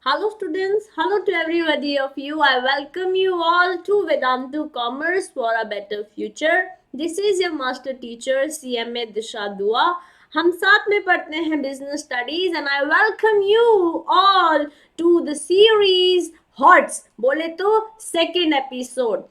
Hello students, hello to everybody of you. I welcome you all to Vedantu Commerce for a better future. This is your master teacher CMA Disha Dua. हम साथ में पढ़ते हैं business studies and I welcome you all to the series HOTS. बोले तो second episode.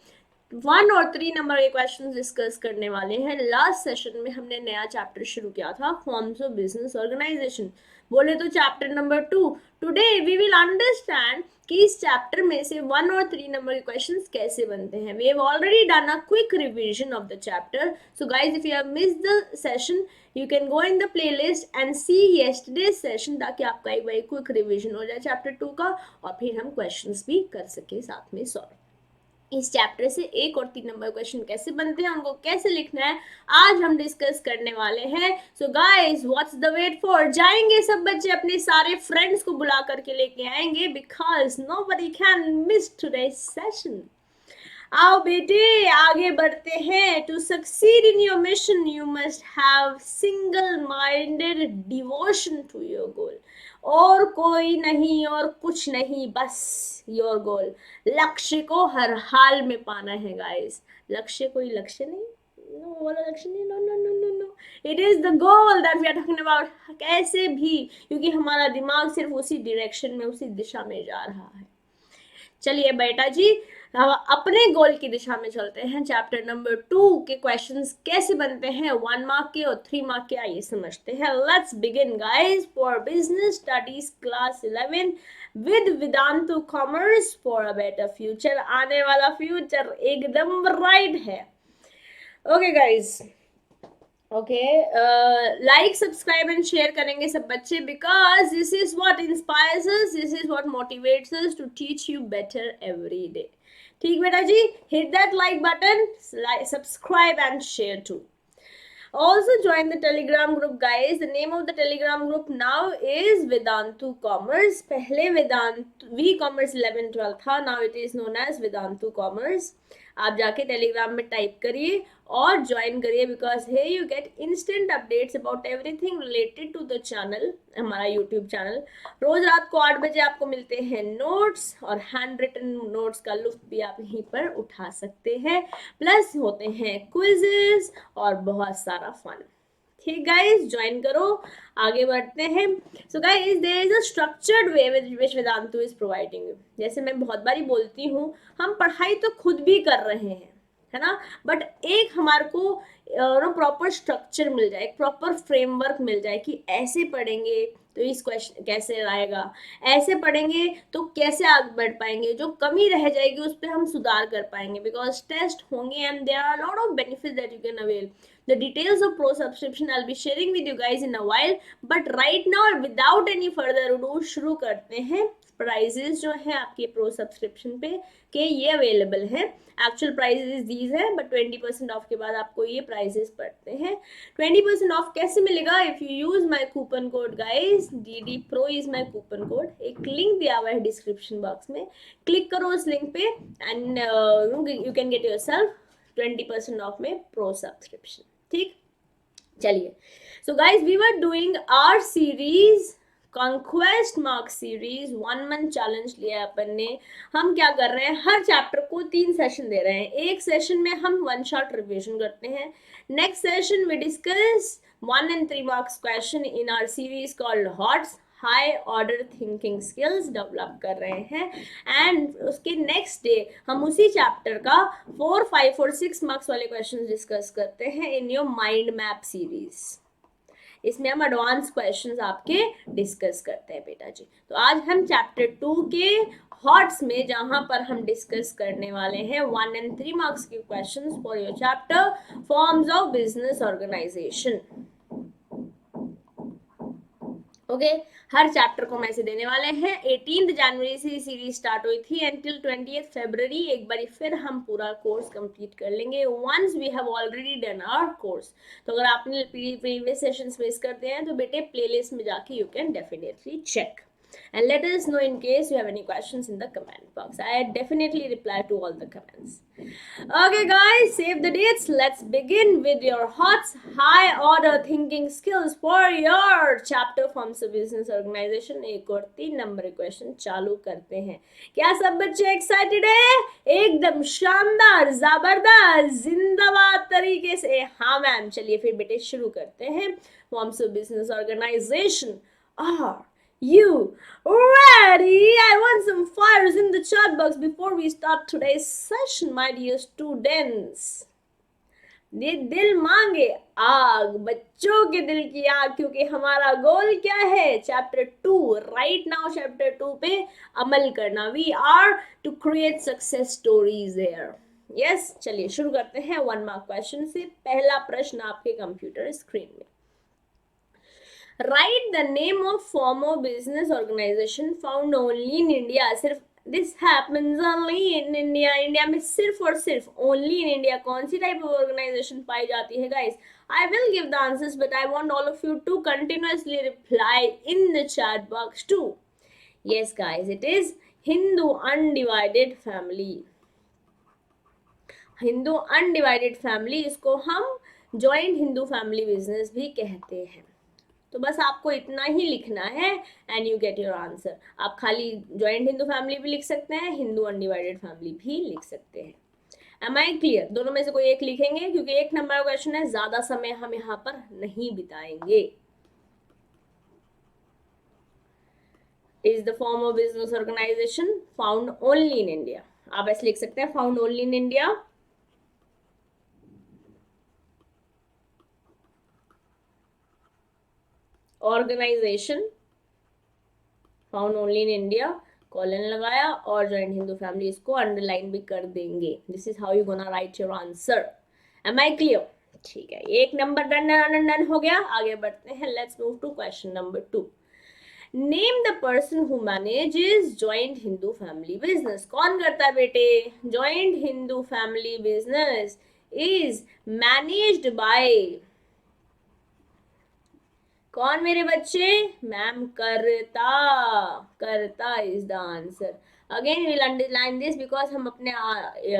1 और 3 number के question discuss करने वाले हैं. लास्ट सेशन में हमने नया चैप्टर शुरू किया था, फॉर्म्स ऑफ बिजनेस ऑर्गेनाइजेशन. बोले तो chapter number 2. Today we will understand कि इस चैप्टर में से 1 और 3 नंबर के क्वेश्चंस कैसे बनते हैं. We have already done a quick revision of the chapter. So guys, if you have missed the session, you can go in the playlist and see yesterday session, ताकि आपका एक बार क्विक रिवीजन हो जाए chapter 2 का, और फिर हम questions भी कर सके साथ में सॉल्व. इस चैप्टर से 1 और 3 नंबर क्वेश्चन कैसे बनते हैं, उनको कैसे लिखना है, आज हम डिस्कस करने वाले हैं. So guys, what's the wait for? जाएंगे सब बच्चे अपने सारे फ्रेंड्स को बुला करके लेके आएंगे, because nobody can miss today's session. आओ बेटे, आगे बढ़ते हैं. To succeed in your mission you must have single minded devotion to your goal. और कोई नहीं और कुछ नहीं, बस योर गोल. लक्ष्य को हर हाल में पाना है गाइस. लक्ष्य कोई लक्ष्य नहीं, नो वाला लक्ष्य नहीं, no no no no no, it is the goal that we are talking about. कैसे भी, क्योंकि हमारा दिमाग सिर्फ उसी डायरेक्शन में, उसी दिशा में जा रहा है. चलिए बेटा जी, हम अपने गोल की दिशा में चलते हैं. चैप्टर नंबर 2 के क्वेश्चंस कैसे बनते हैं 1 मार्क के और 3 मार्क के, आइए समझते हैं. Let's begin guys. For business studies class 11 with Vedantu commerce for a better future. आने वाला फ्यूचर एकदम राइट है. Okay guys, okay, like subscribe and share करेंगे सब बच्चे, because this is what inspires us, this is what motivates us to teach you better every day. ठीक बेटा जी, hit that like button, subscribe and share too. Also join the Telegram group guys. The name of the Telegram group now is Vedantu Commerce. पहले वेदांत V-Commerce 11-12 था, now it is known as Vedantu Commerce. आप जाके Telegram में type करिए और join करिए, because hey you get instant updates about everything related to the channel, हमारा YouTube channel. रोज रात को 8 बजे आपको मिलते हैं नोट्स, और हैंड रिटन नोट्स का लुत्फ भी आप यहीं पर उठा सकते हैं. प्लस होते हैं क्विजेस और बहुत सारा फन. ठीक गाइस, ज्वाइन करो, आगे बढ़ते हैं. So guys, there is a structured way which Vedantu is providing you. जैसे मैं बहुत बारी बोलती हूँ, हम पढ़ाई तो खुद भी कर रहे हैं, है ना, बट एक हमारे को प्रॉपर स्ट्रक्चर मिल जाए, एक प्रॉपर फ्रेमवर्क मिल जाए कि ऐसे पढ़ेंगे तो इस क्वेश्चन कैसे आएगा, ऐसे पढ़ेंगे तो कैसे आगे बढ़ पाएंगे, जो कमी रह जाएगी उस पर हम सुधार कर पाएंगे, बिकॉज टेस्ट होंगे and there are lot of benefits that you can avail. The details of pro subscription I'll be sharing with you guys in a while, but right now without any further ado शुरू करते हैं. Prices जो है आपके pro subscription पे के ये available है. एक्चुअल प्राइजेस दीज है, बट 20% ऑफ के बाद आपको ये प्राइजेस पड़ते हैं. 20% ऑफ कैसे मिलेगा? If you use my coupon code guys, DD Pro is my coupon code. एक लिंक दिया हुआ है डिस्क्रिप्शन बॉक्स में, क्लिक करो उस लिंक पे and you can get yourself 20% off में प्रो सब्सक्रिप्शन. ठीक, चलिए. So guys, we were doing our series conquest mark series. 1 month challenge लिया अपन ने. हम क्या कर रहे हैं, हर चैप्टर को 3 सेशन दे रहे हैं. एक सेशन में हम 1 शॉट रिविजन करते हैं. Next session we discuss 1 and 3 marks question in our series called HOTS, high order thinking skills develop कर रहे हैं. एंड उसके नेक्स्ट डे हम उसी चैप्टर का 4, 5 और 6 मार्क्स वाले क्वेश्चन डिस्कस करते हैं in your mind map series. इसमें हम एडवांस क्वेश्चंस आपके डिस्कस करते हैं बेटा जी. तो आज हम चैप्टर 2 के हॉट्स में, जहां पर हम डिस्कस करने वाले हैं 1 and 3 मार्क्स के questions for your chapter forms of business organisation. Okay, हर चैप्टर को हम ऐसे देने वाले हैं. 18 जनवरी से सीरीज स्टार्ट हुई थी एंटिल 20 फरवरी. एक बार फिर हम पूरा कोर्स कंप्लीट कर लेंगे once we have already done our course. तो अगर आपने प्रीवियस सेशंस मिस करते हैं तो बेटे प्लेलिस्ट में जाके you can definitely check. And let us know in case you have any questions in the comment box. I definitely reply to all the comments. Okay guys, save the dates. Let's begin with your HOTS high order thinking skills for your chapter forms of business organization. एक और 3 number question चालू करते हैं. क्या सब बच्चे excited है? एकदम शानदार, जबरदस्त, जिंदाबाद तरीके से. हाँ मैम, चलिए फिर बेटे शुरू करते हैं. Forms of business organisation. Are you ready? I want some fires in the chat box before we start today's session, my dear students. दिल मांगे आग, बच्चों के दिल की आग, क्योंकि हमारा गोल क्या है? चैप्टर 2 राइट नाउ चैप्टर 2 पे अमल करना. We are to create success stories there. Yes, चलिए शुरू करते हैं 1 मार्क क्वेश्चन से. पहला प्रश्न आपके कंप्यूटर स्क्रीन में. Write the name of firm or business organization found only in India. सिर्फ this happens only in India. India में सिर्फ और सिर्फ only in India कौन सी type of organization पाई जाती है guys? I will give the answers, but I want all of you to continuously reply in the chat box too. Yes guys, it is Hindu Undivided Family. Hindu undivided family, इसको हम joint Hindu family business भी कहते हैं. तो बस आपको इतना ही लिखना है and you get your answer. आप खाली जॉइंट हिंदू फैमिली भी लिख सकते हैं, हिंदू अनडिवाइडेड फैमिली भी लिख सकते हैं. Am I clear? दोनों में से कोई एक लिखेंगे क्योंकि 1 नंबर का क्वेश्चन है, ज्यादा समय हम यहाँ पर नहीं बिताएंगे. Is the form of business organisation found only in India. आप ऐसे लिख सकते हैं, found only in India. Organisation found only in India, colon लगाया और जॉइंट हिंदू फैमिली, इसको अंडरलाइन भी कर देंगे. This is how you gonna write your answer. Am I clear? ठीक है, 1 नंबर डन हो गया. आगे बढ़ते हैं. Let's move to question number 2. Name the person who manages joint Hindu family business. कौन करता है बेटे? Joint Hindu family business is managed by कौन मेरे बच्चे? Ma'am, karta is the answer. Again will underline this because हम अपने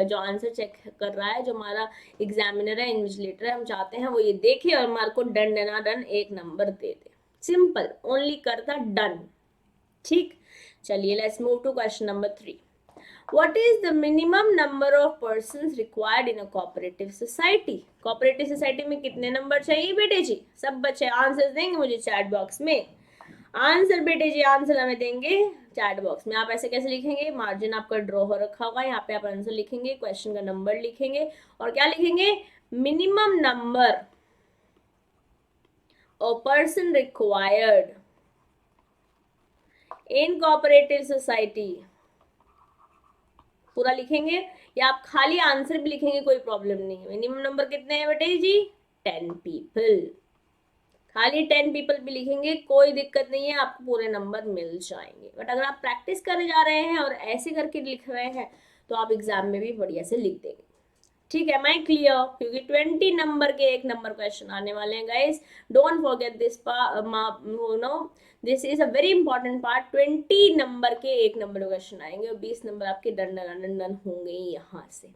जो आंसर चेक कर रहा है, जो हमारा एग्जामिनर है, इन्विजिलेटर है, हम चाहते हैं वो ये देखे और हमारे को डन 1 नंबर दे दे. Simple, only karta, done. ठीक, चलिए let's move to question number 3. What is the minimum number of persons required in a cooperative society? Cooperative society में कितने नंबर चाहिए बेटे जी? सब बच्चे आंसर देंगे मुझे चैट बॉक्स में. आंसर बेटे जी, आंसर हमें देंगे चैट बॉक्स में. आप ऐसे कैसे लिखेंगे? मार्जिन आपका ड्रॉ हो रखा होगा, यहाँ पे आप आंसर लिखेंगे, क्वेश्चन का नंबर लिखेंगे और क्या लिखेंगे? Minimum number of person required in cooperative society. पूरा लिखेंगे या आप खाली आंसर भी लिखेंगे, कोई प्रॉब्लम नहीं है. मिनिमम नंबर कितने हैं बेटे जी? 10 पीपल. खाली 10 पीपल भी लिखेंगे, कोई दिक्कत नहीं है, आपको पूरे नंबर मिल जाएंगे. बट अगर आप प्रैक्टिस करने जा रहे हैं और ऐसे करके लिख रहे हैं तो आप एग्जाम में भी बढ़िया से लिख देंगे. ठीक है, मैं क्लियर? क्योंकि 20 नंबर के 1 नंबर क्वेश्चन आने वाले हैं guys. Don't forget this this is a very important part. 20 number के 1 नंबर क्वेश्चन आएंगे और 20 नंबर आपके डन होंगे यहाँ से.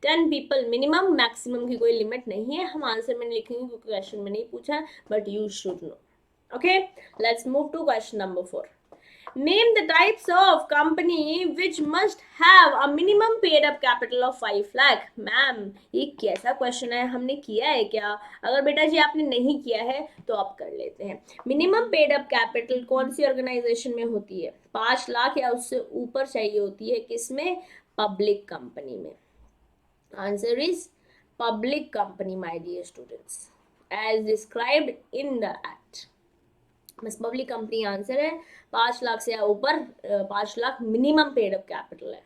10 पीपल मिनिमम, मैक्सिमम की कोई लिमिट नहीं है. हम आंसर में नहीं लिखेंगे क्योंकि क्वेश्चन में नहीं पूछा, but you should know. Okay, let's move to question number 4. Name the types of company which must have a minimum paid up capital of 5 lakh. Ma'am, ये कैसा क्वेश्चन है? हमने किया है क्या? अगर बेटा जी आपने नहीं किया है तो आप कर लेते हैं. मिनिमम पेड अप कैपिटल कौन सी ऑर्गेनाइजेशन में होती है? 5 लाख या उससे ऊपर चाहिए होती है. किसमें? पब्लिक कंपनी में. Answer is public company my dear students, as described in the act. बस पब्लिक कंपनी आंसर है. 5 लाख से ऊपर 5 lakh minimum paid up capital है.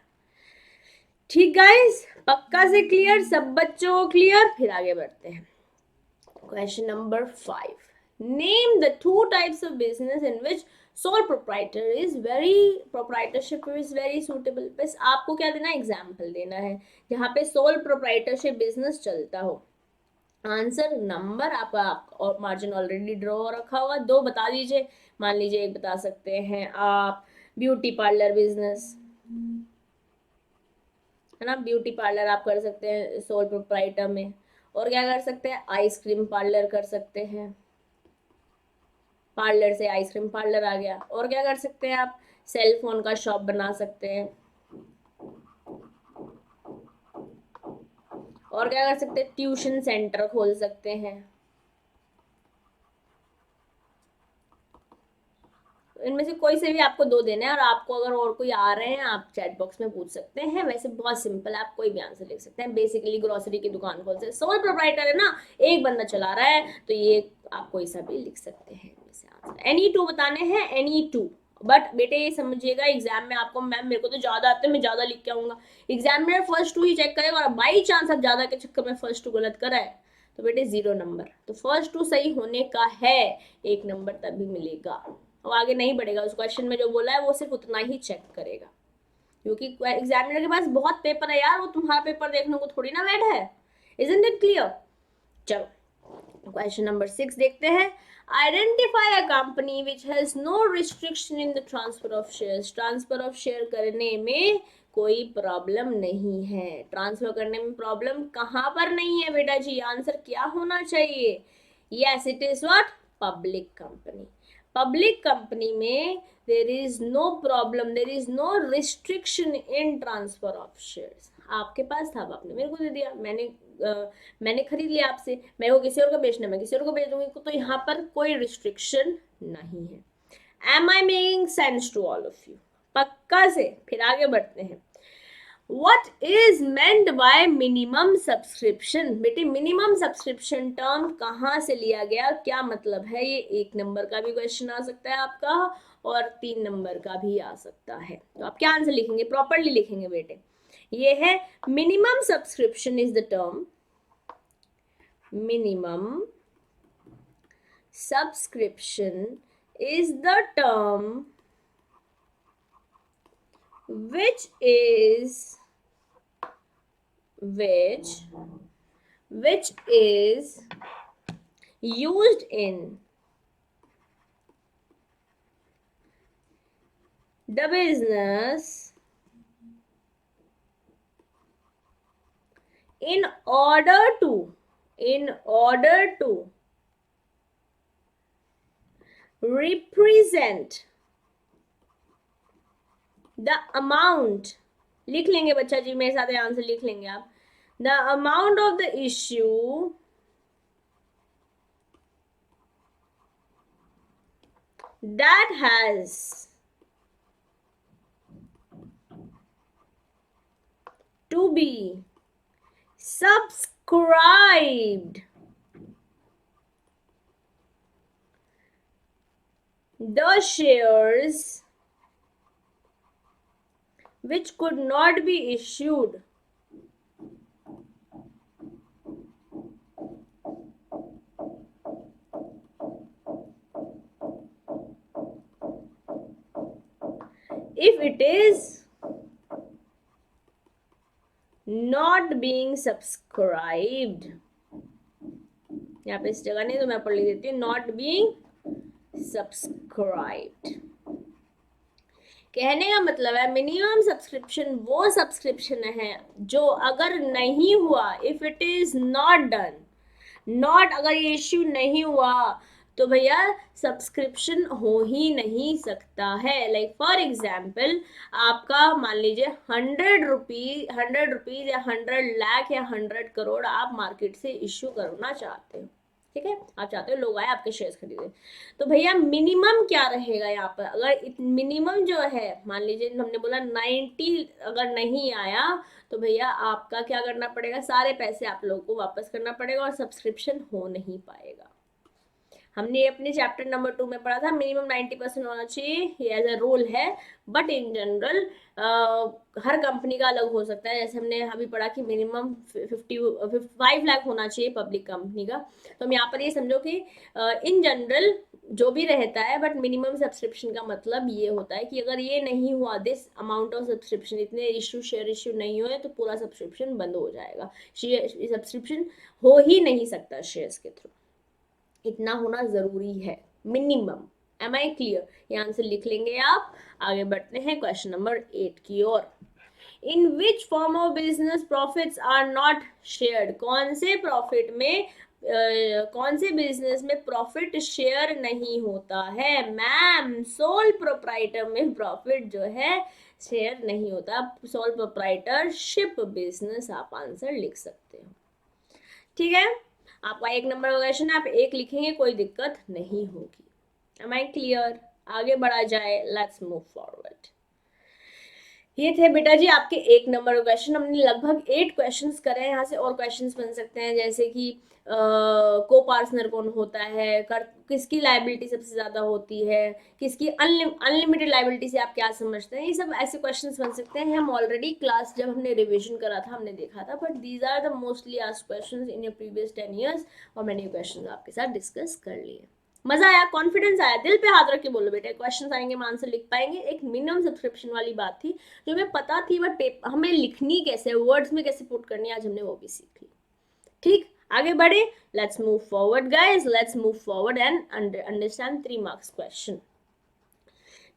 ठीक गाइस, पक्का से क्लियर? सब बच्चों को क्लियर? फिर आगे बढ़ते हैं. Question number 5. Name the 2 types of business in which sole proprietorship is very suitable. बस आपको क्या देना है? एग्जाम्पल देना है जहाँ पे सोल प्रोप्राइटरशिप बिजनेस चलता हो. आंसर नंबर आपका और मार्जिन ऑलरेडी ड्रॉ रखा होगा। दो बता दीजिए। मान लीजिए एक बता सकते हैं आप ब्यूटी पार्लर बिजनेस, है ना, ब्यूटी पार्लर आप कर सकते हैं सोल प्रोप्राइटर में। और क्या कर सकते हैं, आइसक्रीम पार्लर कर सकते हैं, पार्लर से आइसक्रीम पार्लर आ गया। और क्या कर सकते हैं आप, सेल फोन का शॉप बना सकते हैं। और क्या कर सकते हैं, ट्यूशन सेंटर खोल सकते हैं। इनमें से कोई से भी आपको दो देने हैं, और आपको अगर और कोई आ रहे हैं आप चैट बॉक्स में पूछ सकते हैं। वैसे बहुत सिंपल है, आप कोई भी आंसर लिख सकते हैं। बेसिकली ग्रोसरी की दुकान खोल सकते हैं, सोल प्रोप्राइटर है ना, एक बंदा चला रहा है, तो ये आप कोई सा भी लिख सकते हैं। एनी टू बताने हैं, एनी टू। बट बेटे ये समझिएगा, एग्जाम में आपको मैम मेरे को तो ज्यादा आते हैं, मैं ज्यादा लिख के आऊंगा, एग्जाम में फर्स्ट टू ही चेक करेगा, और बाई चांस आप ज्यादा के चक्कर में फर्स्ट टू गलत करा है तो बेटे 0 नंबर। तो फर्स्ट टू सही होने का है, 1 नंबर तभी मिलेगा। और आगे नहीं बढ़ेगा, उस क्वेश्चन में जो बोला है वो सिर्फ उतना ही चेक करेगा, क्योंकि एग्जामिनर के पास बहुत पेपर है यार, वो तुम्हारा पेपर देखने को थोड़ी ना बैठा है। Isn't it clear? चलो क्वेश्चन नंबर 6 देखते हैं। Identify a company which has no restriction in the transfer of shares. Transfer of share करने में कोई प्रॉब्लम नहीं है। ट्रांसफर करने में प्रॉब्लम कहां पर नहीं है बेटा जी? आंसर क्या होना चाहिए? Yes it is what, public company. Public company में there is no problem, there is no restriction in transfer of shares. आपके पास था, आपने मेरे को दे दिया, मैंने खरीद लिया आपसे, मेरे को किसी और को बेचना, मैं किसी और को बेच दूंगी, तो यहाँ पर कोई रिस्ट्रिक्शन नहीं है। Am I making sense to all of you? पक्का से। फिर आगे बढ़ते हैं। What is meant by minimum subscription? बेटे मिनिमम सब्सक्रिप्शन टर्म कहाँ से लिया गया, क्या मतलब है? ये 1 नंबर का भी क्वेश्चन आ सकता है आपका, और 3 नंबर का भी आ सकता है। तो आप क्या आंसर लिखेंगे, प्रॉपरली लिखेंगे बेटे। ये है minimum subscription is the term, minimum subscription is the term which is used in the business in order to represent the amount। लिख लेंगे बच्चा जी, मेरे साथ आंसर लिख लेंगे आप। the amount of the issue that has to be subscribed, the shares which could not be issued if it is not being subscribed। यहाँ पे इस जगह नहीं तो मैं पढ़ देती हूँ, नॉट बीइंग सब्सक्राइब्ड। कहने का मतलब है मिनिमम सब्सक्रिप्शन वो सब्सक्रिप्शन है जो अगर नहीं हुआ, if it is not done, not अगर ये इश्यू नहीं हुआ तो भैया सब्सक्रिप्शन हो ही नहीं सकता है। लाइक फॉर एग्जाम्पल आपका मान लीजिए 100 रुपीज या 100 लाख या 100 करोड़ आप मार्केट से इश्यू करना चाहते हो, ठीक है, आप चाहते हो लोग आए आपके शेयर्स खरीदे, तो भैया मिनिमम क्या रहेगा यहाँ पर? अगर मिनिमम जो है मान लीजिए हमने बोला 90 अगर नहीं आया तो भैया आपका क्या करना पड़ेगा, सारे पैसे आप लोगों को वापस करना पड़ेगा और सब्सक्रिप्शन हो नहीं पाएगा। हमने अपने चैप्टर नंबर 2 में पढ़ा था मिनिमम 90% होना चाहिए, ये एज अ रूल है, but in general her company का अलग हो सकता है। जैसे हमने अभी पढ़ा कि मिनिमम 5 लाख होना चाहिए पब्लिक कंपनी का। तो हम यहाँ पर ये समझो कि इन जनरल जो भी रहता है, बट मिनिमम सब्सक्रिप्शन का मतलब ये होता है कि अगर ये नहीं हुआ, दिस अमाउंट ऑफ सब्सक्रिप्शन, इतने इशू शेयर इशू नहीं हुए, तो पूरा सब्सक्रिप्शन बंद हो जाएगा। सब्सक्रिप्शन हो ही नहीं सकता शेयर्स के थ्रू, इतना होना जरूरी है मिनिमम। Am I clear? ये आंसर लिख लेंगे आप। आगे बढ़ते हैं क्वेश्चन नंबर 8 की ओर। In which form of business profits are not shared? कौन से प्रॉफिट में कौन से बिजनेस में प्रॉफिट शेयर नहीं होता है? मैम, सोल प्रोप्राइटर में प्रॉफिट जो है शेयर नहीं होता। सोल प्रोप्राइटरशिप बिजनेस आप आंसर लिख सकते हो। ठीक है, आपका 1 नंबर का क्वेश्चन, आप 1 लिखेंगे, कोई दिक्कत नहीं होगी। Am I clear? आगे बढ़ा जाए, लेट्स मूव फॉरवर्ड। ये थे बेटा जी आपके 1 नंबर क्वेश्चन। हमने लगभग 8 क्वेश्चंस करे हैं। यहाँ से और क्वेश्चंस बन सकते हैं, जैसे कि को पार्टनर कौन होता है, किसकी लाइबिलिटी सबसे ज्यादा होती है, किसकी अनलिमिटेड लाइबिलिटी से आप क्या समझते हैं, ये सब ऐसे क्वेश्चंस बन सकते हैं। हम ऑलरेडी क्लास जब हमने रिविजन करा था हमने देखा था, but these are the mostly asked questions in your previous 10 years, और मैंने ये क्वेश्चंस आपके साथ डिस्कस कर लिए। मजा आया, कॉन्फिडेंस आया? दिल पे हाथ रख के बोलो बेटे, क्वेश्चन आएंगे हम आंसर लिख पाएंगे। एक मिनिमम सब्सक्रिप्शन वाली बात थी जो हमें पता थी, बट हमें लिखनी कैसे, वर्ड्स में कैसे पुट करनी, आज हमने वो भी सीख ली। ठीक, आगे बढ़े, let's move forward guys, let's move forward and understand 3 marks question.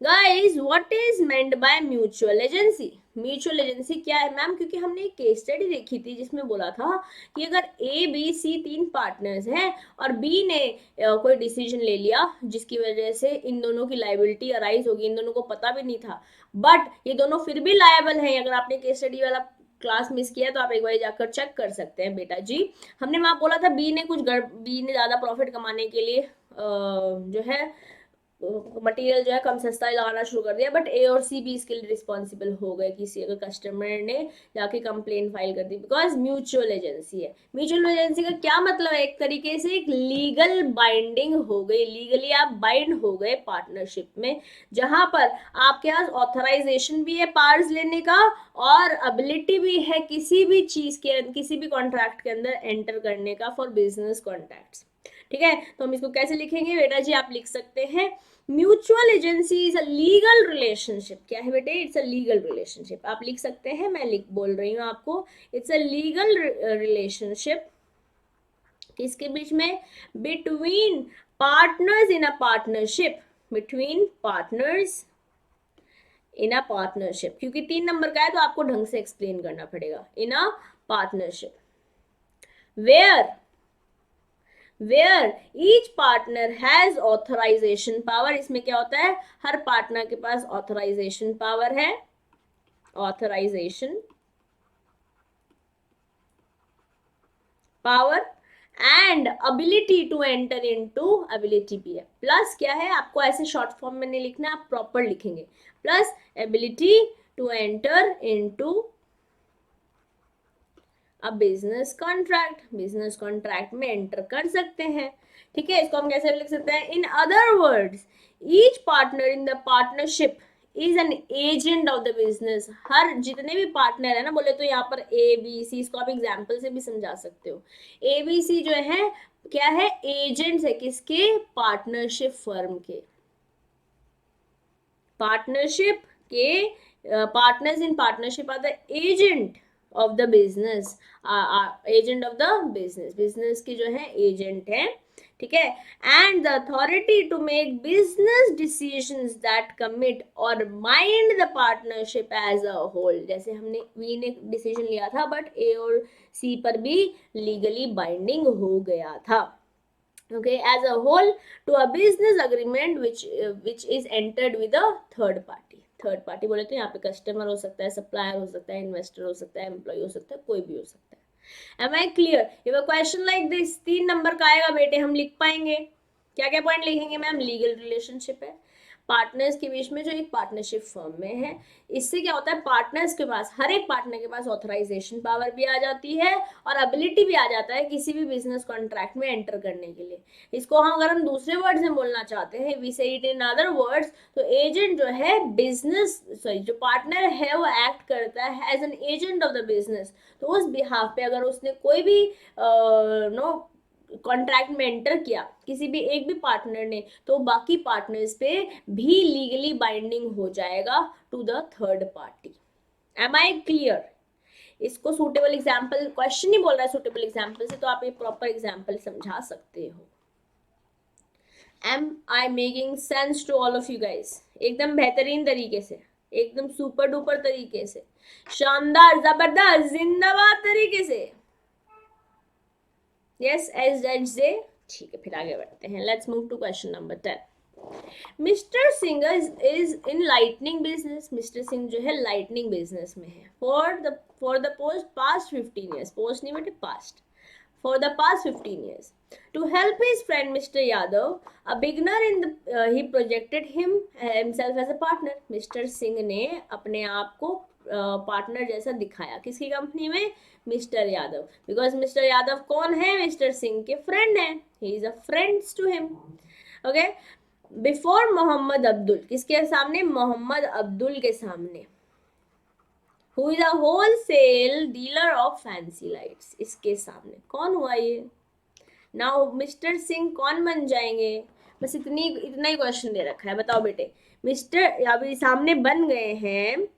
Guys, what is meant by mutual agency? Mutual agency क्या है मैम? क्योंकि हमने एक केस स्टडी देखी थी जिसमें बोला था कि अगर ए बी सी 3 पार्टनर्स हैं और बी ने कोई डिसीजन ले लिया जिसकी वजह से इन दोनों की लाइबिलिटी अराइज होगी, इन दोनों को पता भी नहीं था, बट ये दोनों फिर भी लायबल हैं। अगर आपने केस स्टडी वाला क्लास मिस किया तो आप एक बार जाकर चेक कर सकते हैं बेटा जी। हमने वहां बोला था बी ने ज्यादा प्रॉफिट कमाने के लिए जो है मटेरियल जो है कम सस्ता ही लगाना शुरू कर दिया, बट ए और सी भी इसके लिए रिस्पॉन्सिबल हो गए। किसी अगर कस्टमर ने जाके कंप्लेन फाइल कर दी, बिकॉज म्यूचुअल एजेंसी है। म्यूचुअल एजेंसी का क्या मतलब है? एक तरीके से एक लीगल बाइंडिंग हो गई, लीगली आप बाइंड हो गए पार्टनरशिप में, जहां पर आपके पास ऑथराइजेशन भी है पावर्स लेने का और एबिलिटी भी है किसी भी चीज के, किसी भी कॉन्ट्रैक्ट के अंदर एंटर करने का फॉर बिजनेस कॉन्ट्रैक्ट्स। ठीक है, तो हम इसको कैसे लिखेंगे बेटा जी? आप लिख सकते हैं mutual agency is a legal relationship. क्या है बेटे? It's a legal relationship. आप लिख सकते हैं, मैं बोल रही हूँ आपको, इट्स अ लीगल रिलेशनशिप किसके बीच में? Between partners in a partnership, between partners in a partnership. क्योंकि 3 नंबर का है तो आपको ढंग से एक्सप्लेन करना पड़ेगा। In a partnership where each partner has authorization power. इसमें क्या होता है? हर पार्टनर के पास ऑथराइजेशन पावर है, authorization power and ability to enter into, ability भी है। प्लस क्या है? आपको ऐसे शॉर्ट फॉर्म में नहीं लिखना, आप प्रॉपर लिखेंगे। Plus ability to enter into अब बिजनेस कॉन्ट्रैक्ट, बिजनेस कॉन्ट्रैक्ट में एंटर कर सकते हैं। ठीक है, इसको हम कैसे लिख सकते हैं? In other words, each partner in the partnership is an agent of the business. हर जितने भी पार्टनर है ना, बोले तो यहाँ पर ए बी सी, इसको आप एग्जाम्पल से भी समझा सकते हो। ए बी सी जो है क्या है? एजेंट्स है किसके? पार्टनरशिप फर्म के, पार्टनरशिप के partners in partnership are the agent of the business, agent of the business, business के जो है एजेंट है। ठीक है, and the authority to make business decisions that commit और mind the partnership as a whole. जैसे हमने वी ने डिसीजन लिया था, बट ए और सी पर भी लीगली बाइंडिंग हो गया था। okay, as a whole to a business agreement which is entered with a third party। Third party बोले तो यहाँ पे कस्टमर हो सकता है, सप्लायर हो सकता है, इन्वेस्टर हो सकता है, एम्प्लॉय हो सकता है, कोई भी हो सकता है। Am I clear? If a question like this 3 number का आएगा बेटे, हम लिख पाएंगे क्या क्या पॉइंट लिखेंगे मैम? लीगल रिलेशनशिप है, पार्टनर्स के बीच में जो एक पार्टनरशिप फर्म में है। इससे क्या होता है, पार्टनर्स के पास, हर एक पार्टनर के पास ऑथराइजेशन पावर भी आ जाती है और एबिलिटी भी आ जाता है किसी भी बिजनेस कॉन्ट्रैक्ट में एंटर करने के लिए। इसको हम अगर हम दूसरे वर्ड से बोलना चाहते हैं, वी से इट इन अदर वर्ड्स, तो एजेंट जो है बिजनेस, सॉरी जो पार्टनर है वो एक्ट करता है as an agent of the business. तो उस बिहाफ पे अगर उसने कोई भी नो कॉन्ट्रैक्ट में एंटर किया किसी भी एक भी पार्टनर ने, तो बाकी पार्टनर्स पे भी लीगली बाइंडिंग हो जाएगा to the third party. Am I clear? इसको सूटेबल एग्जाम्पल, क्वेश्चन ही बोल रहा है सूटेबल एग्जाम्पल से, तो आप ये प्रॉपर एग्जाम्पल समझा सकते हो। Am I making sense to all of you guys? एकदम बेहतरीन तरीके से, एकदम सुपर डुपर तरीके से, शानदार, जबरदस्त, जिंदाबाद तरीके से। यस, एस जज से। ठीक है, फिर आगे बढ़ते हैं। Let's move to question number 10। Mister Singh is in lightning business. Mister Singh जो है लाइटनिंग बिजनेस में है for the post past 15 years. Post नहीं बेटे, past. For the past 15 years, to help his friend Mr. Yadav, a beginner in the, he projected himself as a partner. Mr. Singh ने अपने आप को partner जैसा दिखाया किसकी कंपनी में? Mister Yadav. Because mister Yadav कौन है? मिस्टर सिंह के फ्रेंड है, he is a friends to him. Okay, before Mohammed Abdul, किसके सामने? मोहम्मद अब्दुल के सामने। Who is a wholesale dealer of fancy lights, इसके सामने कौन हुआ ये? नाउ मिस्टर सिंह कौन बन जाएंगे? बस इतना ही क्वेश्चन दे रखा है, बताओ बेटे। मिस्टर अभी सामने बन गए हैं।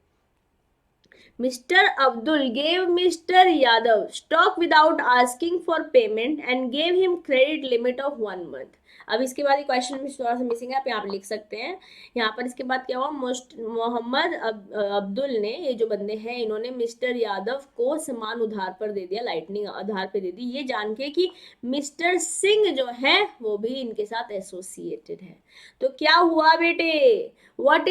Mister Abdul gave mister Yadav stock without asking for payment and gave him credit limit of 1 month। अब इसके बाद ये क्वेश्चन में थोड़ा सा मिसिंग है, आप यहाँ पर लिख सकते हैं। यहाँ पर इसके बाद क्या हुआ? मोहम्मद अब्दुल ने, ये जो बंदे हैं, इन्होंने मिस्टर यादव को सामान उधार पर दे दिया, लाइटनिंग आधार पे दे दी, ये जान के कि मिस्टर सिंह जो है वो भी इनके साथ एसोसिएटेड है। तो क्या हुआ बेटे? what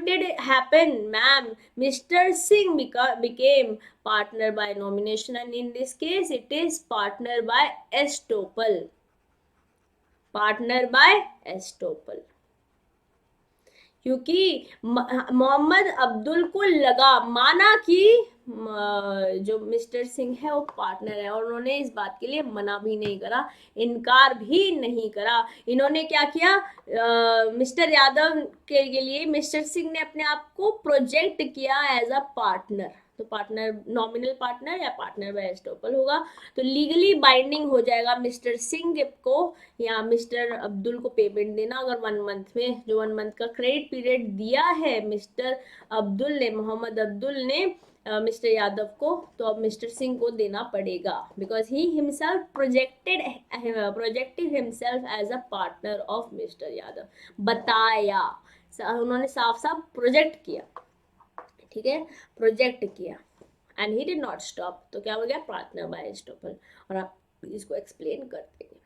did happen, ma'am? Mr. Singh became partner by nomination, and in this case it is partner by estoppel। Partner by estoppel, क्योंकि मोहम्मद अब्दुल को लगा, माना कि जो मिस्टर सिंह है वो पार्टनर है, और उन्होंने इस बात के लिए मना भी नहीं करा, इनकार भी नहीं करा। इन्होंने क्या किया? मिस्टर यादव के लिए मिस्टर सिंह ने अपने आप को प्रोजेक्ट किया एज अ पार्टनर। तो पार्टनर, नॉमिनल पार्टनर या पार्टनर बाय एस्टोपल होगा, तो लीगली बाइंडिंग हो जाएगा मिस्टर सिंह को या मिस्टर अब्दुल को पेमेंट देना। अगर 1 मंथ में, जो 1 मंथ का क्रेडिट पीरियड दिया है मिस्टर अब्दुल ने, मोहम्मद अब्दुल ने मिस्टर यादव को, तो अब मिस्टर सिंह को देना पड़ेगा, because he himself projected himself as a partner of mister Yadav. बताया, उन्होंने साफ साफ प्रोजेक्ट किया, ठीक है, प्रोजेक्ट किया, and he did not stop. तो क्या हो गया? Partner by estoppel. और आप इसको एक्सप्लेन करते हैं।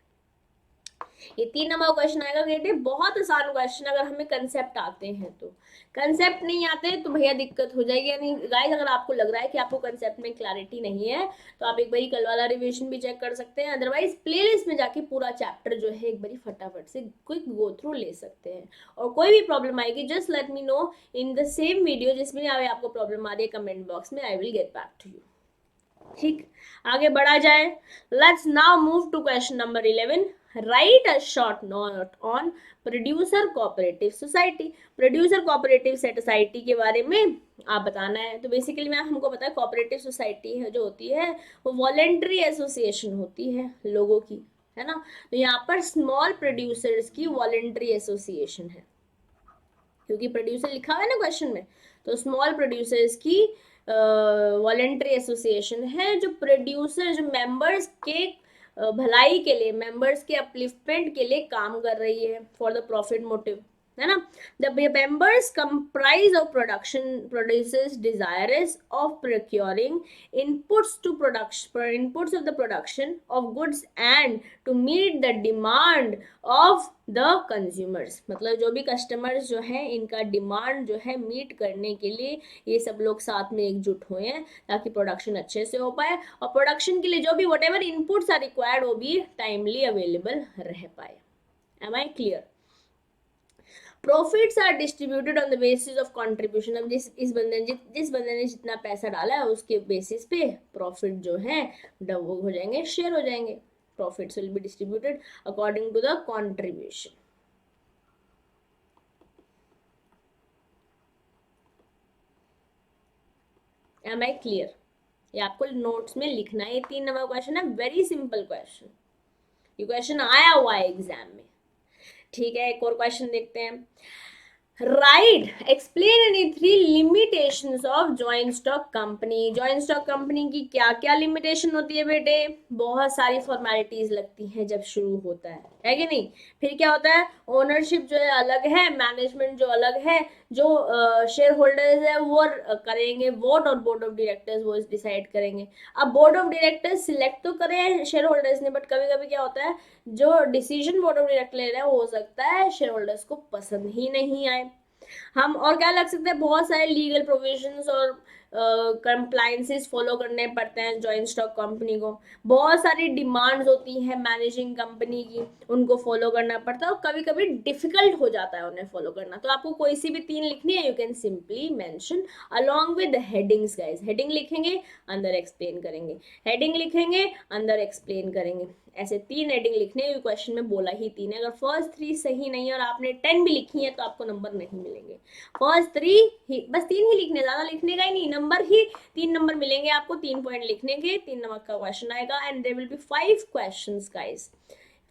ये 3 नंबर क्वेश्चन आएगा बेटे, बहुत आसान क्वेश्चन अगर हमें कंसेप्ट आते हैं तो। कंसेप्ट नहीं आते तो भैया दिक्कत हो जाएगी। यानी गाइस, अगर आपको लग रहा है कि आपको कंसेप्ट में क्लैरिटी नहीं है, तो आप एक बारी कल वाला रिवीजन भी चेक कर सकते हैं, अदरवाइज प्लेलिस्ट में जाके पूरा चैप्टर जो है एक बारी फटाफट से क्विक गो थ्रू ले सकते हैं। और कोई भी प्रॉब्लम आएगी, just let me know in the same video जिसमें आपको प्रॉब्लम आ रही है कमेंट बॉक्स में, I will get back to you. ठीक, आगे बढ़ा जाए। Let's now move to question number 11। Write a short note on producer cooperative society. Producer cooperative society के बारे में आप बताना है। तो बेसिकली मैं हमको पता है कोऑपरेटिव सोसाइटी है जो होती है वो वॉलेंट्री एसोसिएशन होती है लोगों की, है ना। तो यहाँ पर स्मॉल प्रोड्यूसर्स की वॉलेंट्री एसोसिएशन है, क्योंकि प्रोड्यूसर लिखा हुआ है ना क्वेश्चन में, तो स्मॉल प्रोड्यूसर्स की वॉलेंट्री एसोसिएशन है, जो प्रोड्यूसर, जो मेंबर्स के भलाई के लिए, मेंबर्स के अपलिफ्टमेंट के लिए काम कर रही है फॉर द प्रॉफिट मोटिव, है ना। The members comprise of producers desirous of procuring inputs of the production of goods and to meet the demand of the consumers। मतलब जो भी कस्टमर्स जो है, इनका डिमांड जो है मीट करने के लिए ये सब लोग साथ में एकजुट हुए हैं, ताकि प्रोडक्शन अच्छे से हो पाए, और प्रोडक्शन के लिए जो भी whatever inputs are required वो भी टाइमली अवेलेबल रह पाए। Am I clear? Profits are distributed on the basis of contribution. अब जिस बंदे ने जितना पैसा डाला है उसके बेसिस पे प्रॉफिट जो है वो हो जाएंगे, शेयर हो जाएंगे। Profits will be distributed according to the contribution. Am I clear? ये आपको नोट्स में लिखना है। 3 नंबर क्वेश्चन है, वेरी सिंपल क्वेश्चन, ये क्वेश्चन आया हुआ है एग्जाम में। ठीक है, एक और क्वेश्चन देखते हैं। Right, explain any 3 limitations of joint stock company. Joint stock company की क्या क्या लिमिटेशन होती है बेटे? बहुत सारी फॉर्मेलिटीज लगती हैं जब शुरू होता है कि नहीं? फिर क्या होता है, ओनरशिप जो है अलग है, मैनेजमेंट जो अलग है, जो शेयर होल्डर्स है वो करेंगे वोट, और बोर्ड ऑफ डायरेक्टर्स वो डिसाइड करेंगे। अब बोर्ड ऑफ डायरेक्टर्स सिलेक्ट तो करे शेयर होल्डर्स ने, बट कभी कभी क्या होता है, जो डिसीजन बोर्ड ऑफ डायरेक्टर ले रहे हैं हो सकता है शेयर होल्डर्स को पसंद ही नहीं आए। हम और क्या लग सकते हैं, बहुत सारे लीगल प्रोविजंस और कंप्लायंसेस फॉलो करने पड़ते हैं जॉइंट स्टॉक कंपनी को। बहुत सारी डिमांड्स होती हैं मैनेजिंग कंपनी की, उनको फॉलो करना पड़ता है, और कभी कभी डिफिकल्ट हो जाता है उन्हें फॉलो करना। तो आपको कोई सी भी 3 लिखनी है, you can simply mention along with headings guys. Heading लिखेंगे, अंदर एक्सप्लेन करेंगे, हेडिंग लिखेंगे, अंदर एक्सप्लेन करेंगे। ऐसे 3 हेडिंग लिखने, क्वेश्चन में बोला ही 3 है। अगर फर्स्ट 3 सही नहीं है और आपने 10 भी लिखी है तो आपको नंबर नहीं मिलेंगे। फर्स्ट 3 ही, बस 3 ही लिखने, ज्यादा लिखने का ही नहीं, नंबर ही 3 नंबर मिलेंगे आपको, 3 पॉइंट लिखने के, 3 नंबर का क्वेश्चन आएगा। And there will be 5 questions guys,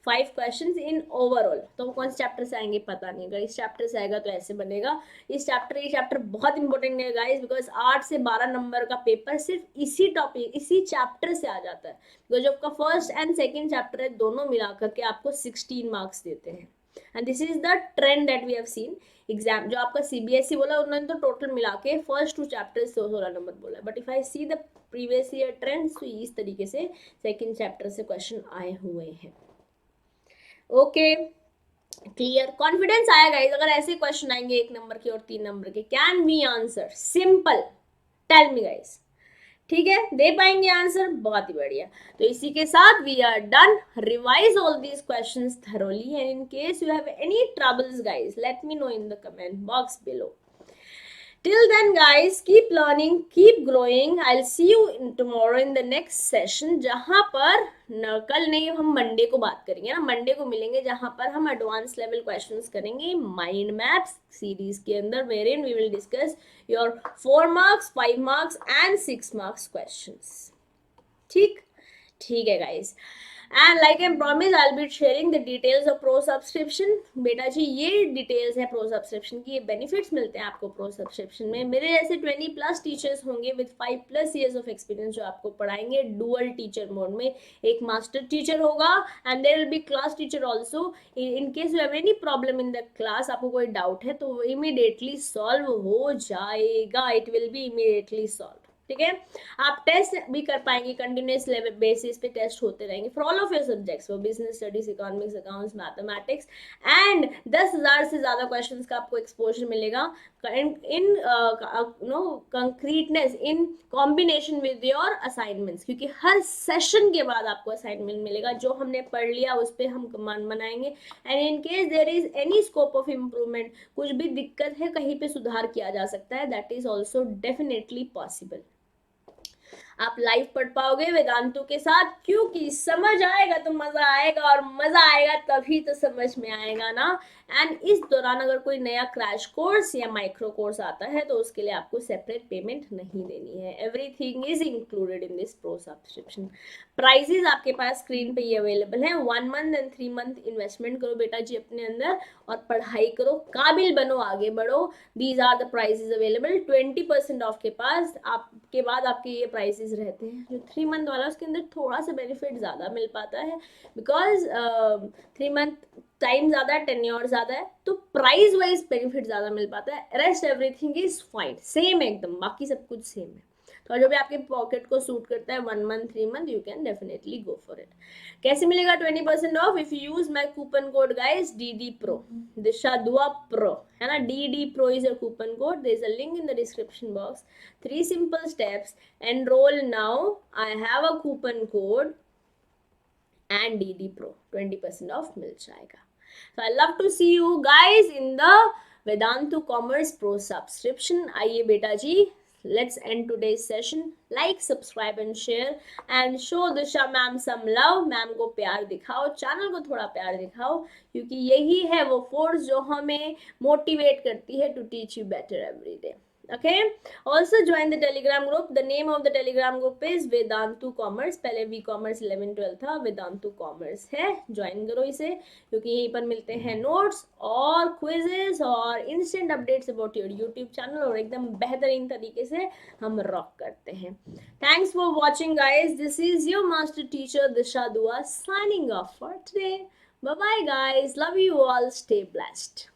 5 questions in overall. तो कौन से चैप्टर से आएंगे पता नहीं, अगर इस चैप्टर से आएगा तो ऐसे बनेगा। ये चैप्टर बहुत इंपॉर्टेंट है गाइस, बिकॉज 8 से 12 नंबर का पेपर सिर्फ इसी टॉपिक, इसी चैप्टर से आ जाता है। बिकॉज आपका फर्स्ट एंड सेकेंड चैप्टर है, दोनों मिलाकर के आपको 16 मार्क्स देते हैं। And this is the trend that we have seen. Exam जो आपका सीबीएसई बोला, उन्होंने तो टोटल मिला के फर्स्ट 2 चैप्टर 16 नंबर बोला, but if I see the previous year trends, तो इस तरीके से सेकेंड चैप्टर से क्वेश्चन आए हुए हैं। ओके, क्लियर, कॉन्फिडेंस आया गाइस? अगर ऐसे क्वेश्चन आएंगे 1 नंबर के और 3 नंबर के, can we answer? Simple, tell me guys. ठीक है, दे पाएंगे आंसर? बहुत ही बढ़िया। तो इसी के साथ we are done. Revise all these questions thoroughly, and in case you have any troubles guys, let me know in the comment box below. Till then guys, keep learning, keep growing. I'll see you tomorrow in the next session, जहां पर कल नहीं, हम Monday को बात करेंगे ना, Monday को मिलेंगे, जहां पर हम एडवांस लेवल क्वेश्चंस करेंगे माइंड मैप्स सीरीज के अंदर, wherein we will discuss your 4 marks, 5 marks and 6 marks questions. ठीक ठीक है guys, and like I promise I will be sharing the details of pro subscription. बेटा जी ये डिटेल्स है pro subscription की, ये बेनिफिट्स मिलते हैं आपको प्रो सब्सक्रिप्शन में। मेरे जैसे 20+ टीचर्स होंगे विद 5+ ईयर्स ऑफ एक्सपीरियंस, जो आपको पढ़ाएंगे डुअल टीचर मोड में। एक मास्टर टीचर होगा and there will be class teacher also. In case you have any problem in the class, आपको कोई डाउट है तो इमीडिएटली सॉल्व हो जाएगा, it will be immediately solve. ठीक है, आप टेस्ट भी कर पाएंगे, कंटिन्यूस लेवल बेसिस पे टेस्ट होते रहेंगे for all of your subjects, for business studies, economics, accounts, mathematics, and 10,000 से ज्यादा क्वेश्चंस का आपको एक्सपोजर मिलेगा in no concreteness, in combination with your assignments, क्योंकि हर सेशन के बाद आपको असाइनमेंट मिलेगा, जो हमने पढ़ लिया उस पर हम कमांड बनाएंगे। And in case there is any scope of improvement, कुछ भी दिक्कत है, कहीं पे सुधार किया जा सकता है, that is also definitely possible. आप लाइव पढ़ पाओगे वेदांतु के साथ, क्योंकि समझ आएगा तो मजा आएगा, और मजा आएगा तभी तो समझ में आएगा ना। एंड इस दौरान अगर कोई नया क्रैश कोर्स या माइक्रो कोर्स आता है तो उसके लिए आपको सेपरेट पेमेंट नहीं देनी है, everything is included in this pro subscription. Prices आपके पास स्क्रीन पे ये अवेलेबल है। 1 मंथ एंड 3 मंथ इन्वेस्टमेंट करो बेटा जी अपने अंदर, और पढ़ाई करो, काबिल बनो, आगे बढ़ो। These are the prices available. 20% off के पास आपके बाद आपके ये प्राइजेस रहते हैं। जो 3 मंथ वाला उसके अंदर थोड़ा सा बेनिफिट ज़्यादा मिल पाता है, बिकॉज 3 मंथ टाइम ज़्यादा है, टेन्योर ज़्यादा है, तो प्राइस वाइज बेनिफिट ज़्यादा मिल पाता है। Rest everything is fine, same एकदम, बाकी सब कुछ सेम है। तो जो भी आपके पॉकेट को सूट करता है, 1 month 3 month, you can definitely go for it. कैसे मिलेगा 20% of? If you use my coupon code guys DD Pro, दिशा दुआ प्रो, है ना, DD Pro is your coupon code. There is a link in the description box. 3 simple steps. Enroll now. I have a coupon code and DD Pro 20% of मिल जाएगा। So I love to see you guys in the Vedantu commerce pro subscription. आइए बेटा जी, let's end today's session. Like, subscribe and share and show Disha ma'am some love. Ma'am को प्यार दिखाओ, channel को थोड़ा प्यार दिखाओ, क्योंकि यही है वो फोर्स जो हमें मोटिवेट करती है to teach you better every day. Okay, also join the telegram group. The name of the telegram group is Vedantu commerce. पहले वी कॉमर्स 11-12 था, वेदांतु कॉमर्स है। ज्वाइन करो इसे, क्योंकि यहीं पर मिलते हैं नोट्स और क्विजेस और instant updates about your YouTube channel, और एकदम बेहतरीन तरीके से हम रॉक करते हैं। Thanks for watching guys, this is your master teacher Disha Dua signing off for today. Bye bye guys, love you all, stay blessed.